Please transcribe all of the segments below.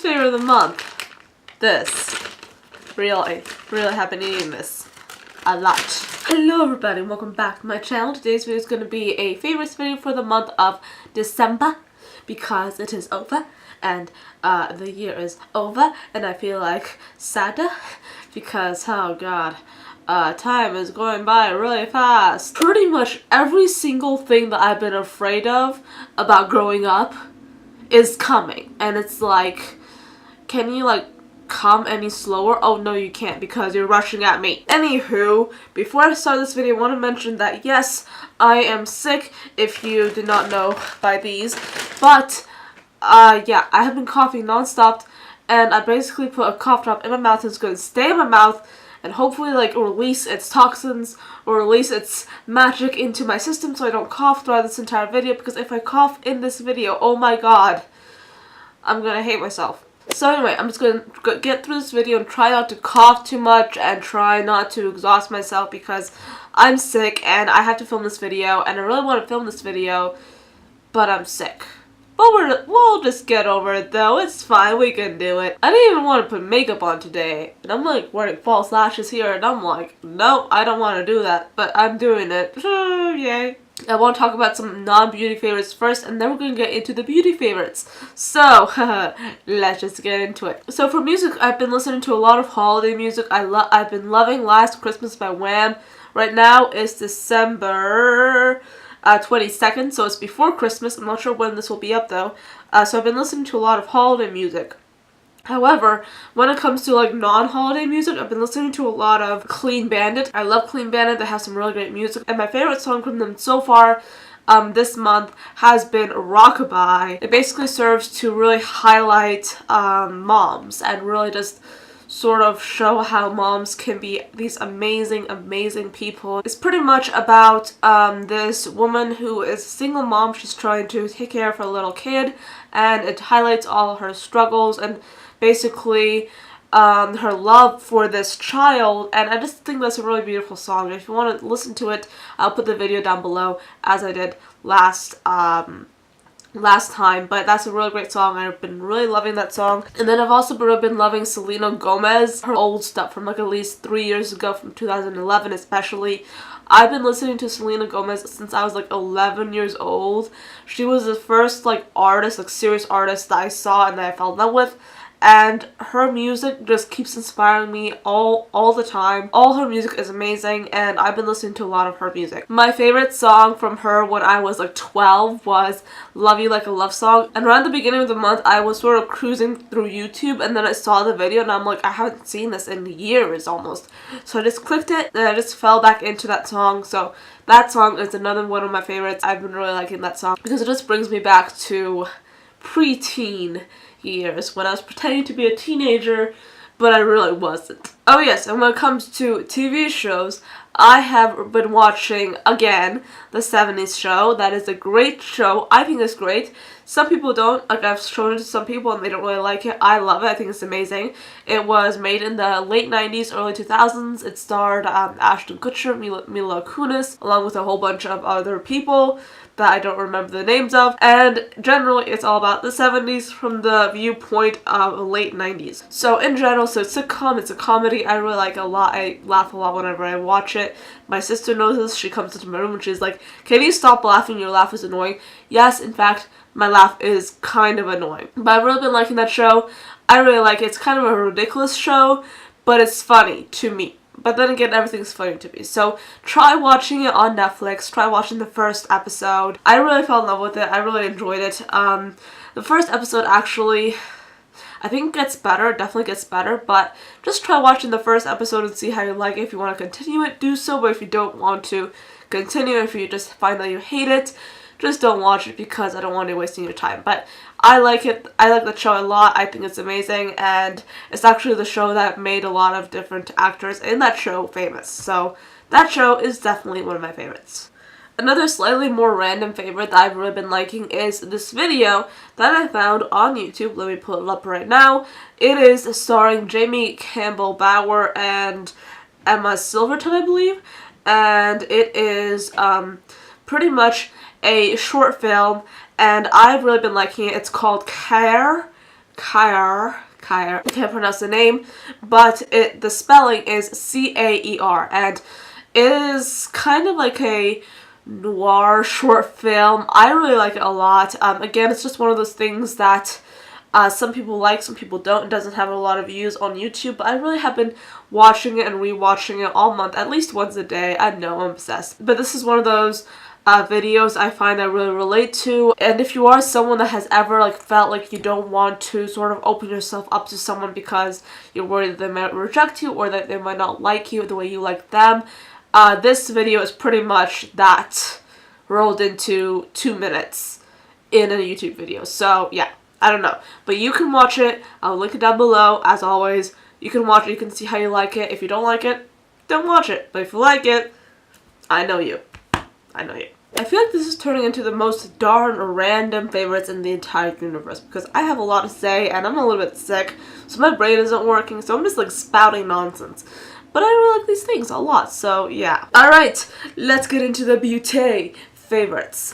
favorite of the month. This. Really have been eating this a lot. Hello everybody, welcome back to my channel. Today's video is going to be a favorites video for the month of December because it is over and the year is over and I feel like sadder because, oh god, time is going by really fast. Pretty much every single thing that I've been afraid of about growing up is coming, and it's like, can you like come any slower? Oh no, you can't because you're rushing at me. Anywho, before I start this video, I want to mention that yes, I am sick, if you did not know by these, but yeah, I have been coughing non-stop, and I basically put a cough drop in my mouth and it's going to stay in my mouth and hopefully like release its toxins or release its magic into my system so I don't cough throughout this entire video, because if I cough in this video, oh my god, I'm gonna hate myself. So anyway, I'm just going to get through this video and try not to cough too much and try not to exhaust myself because I'm sick and I have to film this video and I really want to film this video, but I'm sick. But we'll just get over it though, it's fine, we can do it. I didn't even want to put makeup on today and I'm like wearing false lashes here and I'm like, no, I don't want to do that, but I'm doing it. Yay. I want to talk about some non-beauty favorites first, and then we're going to get into the beauty favorites. So, let's just get into it. So for music, I've been listening to a lot of holiday music. I've been loving Last Christmas by Wham. Right now it's December 22nd, so it's before Christmas. I'm not sure when this will be up though. So I've been listening to a lot of holiday music. However, when it comes to like non-holiday music, I've been listening to a lot of Clean Bandit. I love Clean Bandit. They have some really great music. And my favorite song from them so far this month has been Rockabye. It basically serves to really highlight moms and really just sort of show how moms can be these amazing, amazing people. It's pretty much about this woman who is a single mom. She's trying to take care of her little kid, and it highlights all her struggles and basically her love for this child, and I just think that's a really beautiful song. If you want to listen to it, I'll put the video down below as I did last time, but that's a really great song. I've been really loving that song. And then I've also been loving Selena Gomez, her old stuff from like at least 3 years ago, from 2011 especially. I've been listening to Selena Gomez since I was like 11 years old. She was the first like artist, like serious artist that I saw and that I fell in love with. And her music just keeps inspiring me all the time. All her music is amazing and I've been listening to a lot of her music. My favorite song from her when I was like 12 was Love You Like a Love Song. And around the beginning of the month I was sort of cruising through YouTube and then I saw the video and I'm like, I haven't seen this in years almost. So I just clicked it and I just fell back into that song. So that song is another one of my favorites. I've been really liking that song because it just brings me back to preteen years when I was pretending to be a teenager, but I really wasn't. Oh yes, and when it comes to TV shows, I have been watching, again, the 70s show. That is a great show. I think it's great. Some people don't. Like, I've shown it to some people and they don't really like it. I love it. I think it's amazing. It was made in the late 90s, early 2000s. It starred Ashton Kutcher, Mila Kunis, along with a whole bunch of other people that I don't remember the names of, and generally it's all about the 70s from the viewpoint of the late 90s. So in general, so it's a sitcom, it's a comedy, I really like it a lot. I laugh a lot whenever I watch it. My sister knows this. She comes into my room and she's like, can you stop laughing? Your laugh is annoying. Yes, in fact, my laugh is kind of annoying. But I've really been liking that show. I really like it. It's kind of a ridiculous show, but it's funny to me. But then again, everything's funny to me. So try watching it on Netflix. Try watching the first episode. I really fell in love with it. I really enjoyed it. The first episode actually, I think gets better. It definitely gets better. But just try watching the first episode and see how you like it. If you want to continue it, do so. But if you don't want to continue, if you just find that you hate it, just don't watch it because I don't want you wasting your time. But I like it. I like the show a lot. I think it's amazing, and it's actually the show that made a lot of different actors in that show famous. So that show is definitely one of my favorites. Another slightly more random favorite that I've really been liking is this video that I found on YouTube. Let me pull it up right now. It is starring Jamie Campbell Bower and Emma Silverton, I believe, and it is pretty much a short film, and I've really been liking it. It's called Caer. Caer. I can't pronounce the name, but the spelling is C-A-E-R, and it is kind of like a noir short film. I really like it a lot. Again, it's just one of those things that some people like, some people don't. It doesn't have a lot of views on YouTube, but I really have been watching it and rewatching it all month, at least once a day. I know, I'm obsessed. But this is one of those videos I find I really relate to, and if you are someone that has ever like felt like you don't want to sort of open yourself up to someone because you're worried that they might reject you or that they might not like you the way you like them, this video is pretty much that rolled into 2 minutes in a YouTube video. So yeah, I don't know, but you can watch it. I'll link it down below as always. You can watch it, you can see how you like it. If you don't like it, don't watch it, but if you like it, I know you. I know you. I feel like this is turning into the most darn random favorites in the entire universe because I have a lot to say and I'm a little bit sick, so my brain isn't working, so I'm just like spouting nonsense. But I really like these things a lot, so yeah. Alright, let's get into the beauty favorites.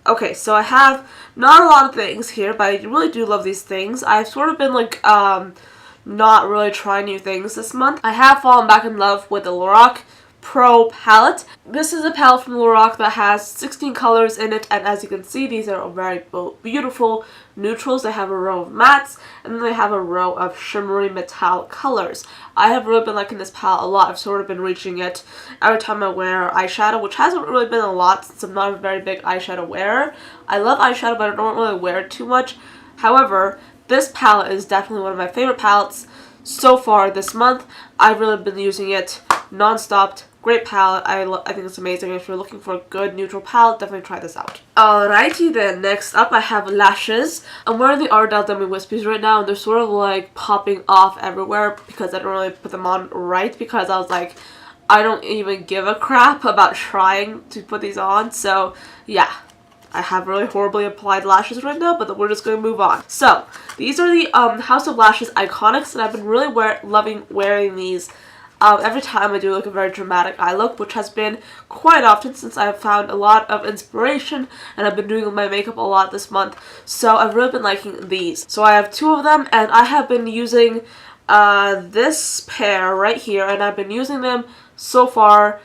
Okay, so I have not a lot of things here, but I really do love these things. I've sort of been like, not really trying new things this month. I have fallen back in love with the Lorac Pro Palette. This is a palette from Lorac that has 16 colors in it, and as you can see, these are very beautiful neutrals. They have a row of mattes, and then they have a row of shimmery metallic colors. I have really been liking this palette a lot. I've sort of been reaching it every time I wear eyeshadow, which hasn't really been a lot since I'm not a very big eyeshadow wearer. I love eyeshadow, but I don't really wear it too much. However, this palette is definitely one of my favorite palettes so far this month. I've really been using it non-stop. Great palette. I think it's amazing. If you're looking for a good neutral palette, definitely try this out. Alrighty then, next up I have lashes. I'm wearing the Ardell Dummy Wispies right now, and they're sort of like popping off everywhere because I don't really put them on right, because I was like, I don't even give a crap about trying to put these on. So yeah, I have really horribly applied lashes right now, but we're just going to move on. So these are the House of Lashes Iconics, and I've been really loving wearing these every time I do like a very dramatic eye look, which has been quite often since I've found a lot of inspiration and I've been doing my makeup a lot this month. So I've really been liking these. So I have 2 of them, and I have been using this pair right here, and I've been using them so far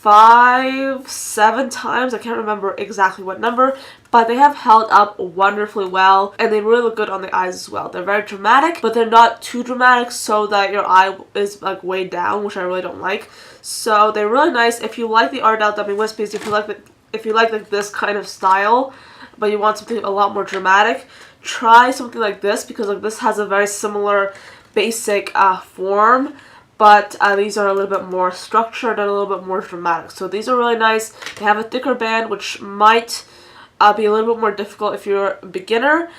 5-7 times. I can't remember exactly what number, but they have held up wonderfully well, and they really look good on the eyes as well. They're very dramatic, but they're not too dramatic so that your eye is like weighed down, which I really don't like. So they're really nice. If you like the Ardell Dummy Wispies, if you like like this kind of style, but you want something a lot more dramatic, try something like this, because like this has a very similar basic form. But these are a little bit more structured and a little bit more dramatic. So these are really nice. They have a thicker band, which might be a little bit more difficult if you're a beginner.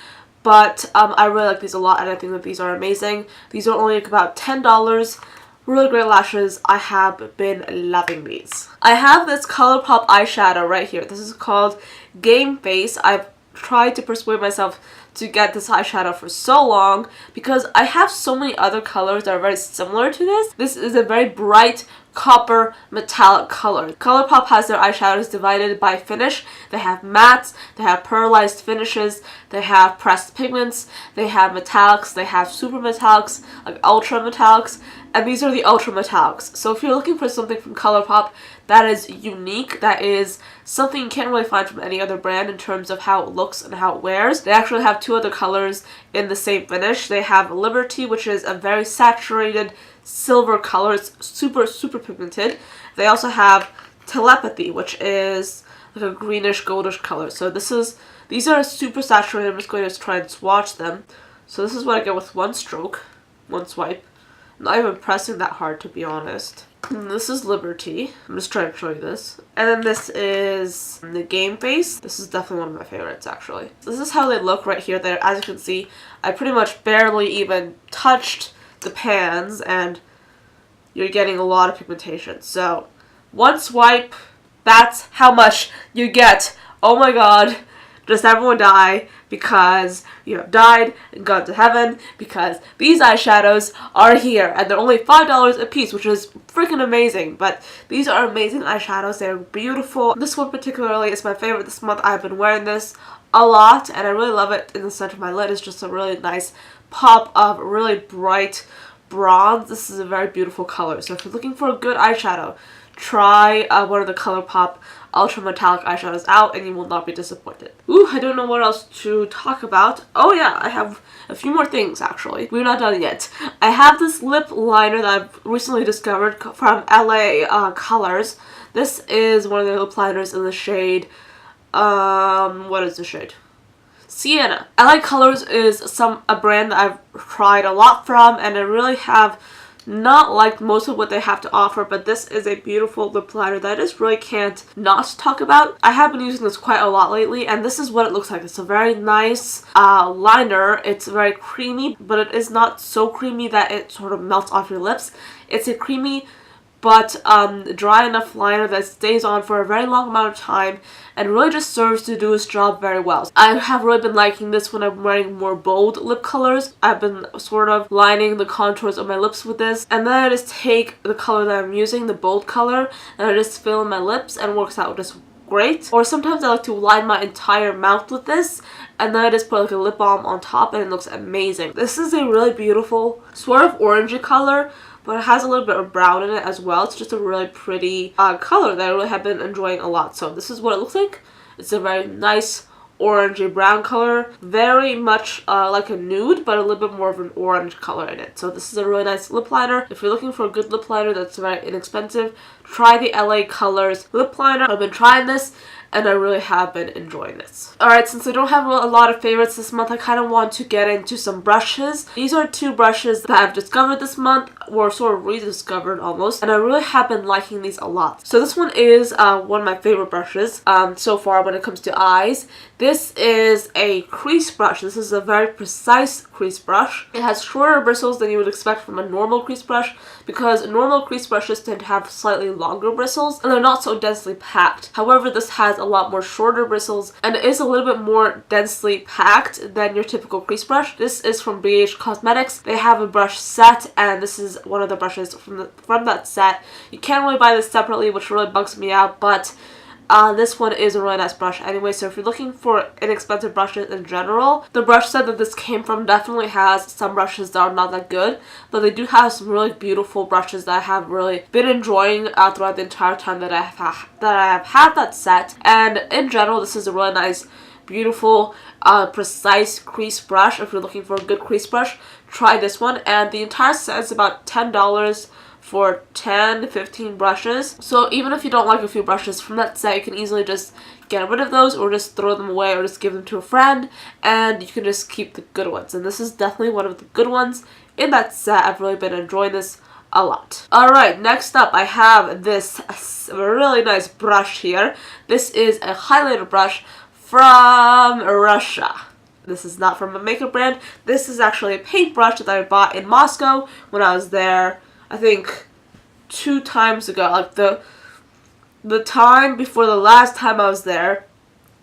But I really like these a lot, and I think that these are amazing. These are only like about $10. Really great lashes. I have been loving these. I have this Colourpop eyeshadow right here. This is called Game Face. I've tried to persuade myself to get this eyeshadow for so long because I have so many other colors that are very similar to this. This is a very bright copper metallic color. Colourpop has their eyeshadows divided by finish. They have mattes, they have pearlized finishes, they have pressed pigments, they have metallics, they have super metallics, like ultra metallics, and these are the ultra metallics. So if you're looking for something from Colourpop that is unique, that is something you can't really find from any other brand in terms of how it looks and how it wears, they actually have 2 other colors in the same finish. They have Liberty, which is a very saturated silver color. It's super pigmented. They also have Telepathy, which is like a greenish goldish color. So these are super saturated. I'm just going to try and swatch them. So this is what I get with one stroke, one swipe. Not even pressing that hard, to be honest. And this is Liberty. I'm just trying to show you this. And then this is the Game Face. This is definitely one of my favorites, actually. This is how they look right here. There, as you can see, I pretty much barely even touched the pans, and you're getting a lot of pigmentation. So one swipe, that's how much you get. Oh my god, does everyone die because you have died and gone to heaven, because these eyeshadows are here and they're only $5 a piece, which is freaking amazing. But these are amazing eyeshadows. They're beautiful. This one particularly is my favorite this month. I've been wearing this a lot and I really love it in the center of my lid. It's just a really nice pop of really bright bronze. This is a very beautiful color. So if you're looking for a good eyeshadow, try one of the Colourpop Ultra Metallic eyeshadows out and you will not be disappointed. Ooh, I don't know what else to talk about. Oh yeah, I have a few more things actually. We're not done yet. I have this lip liner that I've recently discovered from LA Colors. This is one of the lip liners in the shade, what is the shade? Sienna. LA Colors is a brand that I've tried a lot from, and I really have not liked most of what they have to offer, but this is a beautiful lip liner that I just really can't not talk about. I have been using this quite a lot lately, and this is what it looks like. It's a very nice liner. It's very creamy, but it is not so creamy that it sort of melts off your lips. It's a creamy but dry enough liner that stays on for a very long amount of time and really just serves to do its job very well. I have really been liking this when I'm wearing more bold lip colors. I've been sort of lining the contours of my lips with this, and then I just take the color that I'm using, the bold color, and I just fill in my lips, and it works out just great. Or sometimes I like to line my entire mouth with this, and then I just put like a lip balm on top and it looks amazing. This is a really beautiful sort of orangey color, but it has a little bit of brown in it as well. It's just a really pretty color that I really have been enjoying a lot. So this is what it looks like. It's a very nice orangey brown color, very much like a nude, but a little bit more of an orange color in it. So this is a really nice lip liner. If you're looking for a good lip liner that's very inexpensive, try the LA Colors lip liner. I've been trying this and I really have been enjoying this. Alright, since I don't have a lot of favorites this month, I kind of want to get into some brushes. These are two brushes that I've discovered this month, or sort of rediscovered almost, and I really have been liking these a lot. So this one is one of my favorite brushes so far when it comes to eyes. This is a crease brush. This is a very precise crease brush. It has shorter bristles than you would expect from a normal crease brush, because normal crease brushes tend to have slightly longer bristles and they're not so densely packed. However, this has a lot more shorter bristles and it is a little bit more densely packed than your typical crease brush. This is from BH Cosmetics. They have a brush set, and this is one of the brushes from that set. You can't really buy this separately, which really bugs me out, but this one is a really nice brush anyway. So if you're looking for inexpensive brushes in general, the brush set that this came from definitely has some brushes that are not that good, but they do have some really beautiful brushes that I have really been enjoying throughout the entire time that I have had that set. And in general, this is a really nice, beautiful, precise crease brush. If you're looking for a good crease brush, try this one. And the entire set is about $10 for 10 to 15 brushes. So even if you don't like a few brushes from that set, you can easily just get rid of those or just throw them away or just give them to a friend, and you can just keep the good ones. And this is definitely one of the good ones in that set. I've really been enjoying this a lot. Alright, next up I have this really nice brush here. This is a highlighter brush from Russia. This is not from a makeup brand. This is actually a paintbrush that I bought in Moscow when I was there, I think 2 times ago. Like the time before the last time I was there,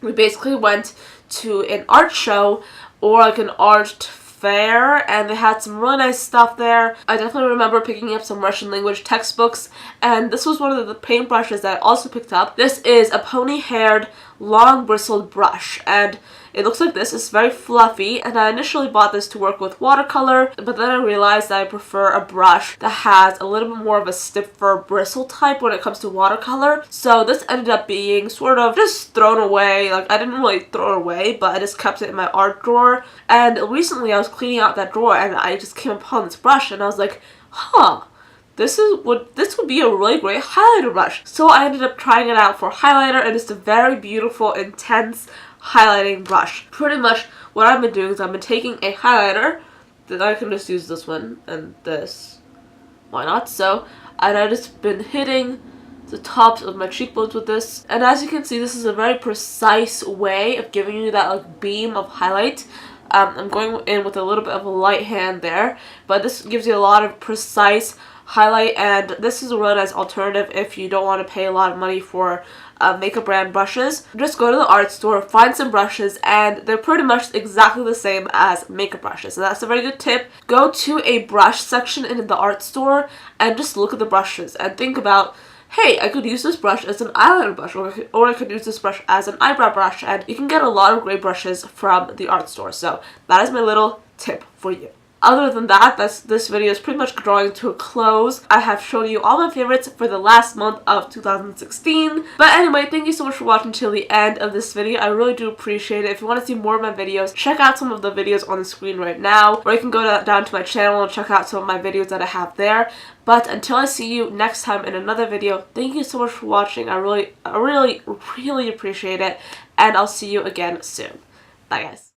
we basically went to an art show or like an art fair, and they had some really nice stuff there. I definitely remember picking up some Russian language textbooks, and this was one of the paintbrushes that I also picked up. This is a pony-haired, long bristled brush, and it looks like this. It's very fluffy, and I initially bought this to work with watercolor, but then I realized that I prefer a brush that has a little bit more of a stiffer bristle type when it comes to watercolor. So this ended up being sort of just thrown away. Like, I didn't really throw it away, but I just kept it in my art drawer. And recently I was cleaning out that drawer and I just came upon this brush and I was like, huh, this would be a really great highlighter brush. So I ended up trying it out for highlighter, and it's a very beautiful, intense highlighting brush. Pretty much what I've been doing is I've been taking a highlighter, that I can just use this one and this, why not? So, and I've just been hitting the tops of my cheekbones with this, and as you can see, this is a very precise way of giving you that like beam of highlight. I'm going in with a little bit of a light hand there, but this gives you a lot of precise highlight, and this is a really nice alternative if you don't want to pay a lot of money for makeup brand brushes. Just go to the art store, find some brushes, and they're pretty much exactly the same as makeup brushes. So that's a very good tip. Go to a brush section in the art store and just look at the brushes and think about, hey, I could use this brush as an eyeliner brush, or I could use this brush as an eyebrow brush, and you can get a lot of great brushes from the art store. So that is my little tip for you. Other than that, this video is pretty much drawing to a close. I have shown you all my favorites for the last month of 2016. But anyway, thank you so much for watching till the end of this video. I really do appreciate it. If you want to see more of my videos, check out some of the videos on the screen right now. Or you can go down to my channel and check out some of my videos that I have there. But until I see you next time in another video, thank you so much for watching. I really appreciate it. And I'll see you again soon. Bye guys.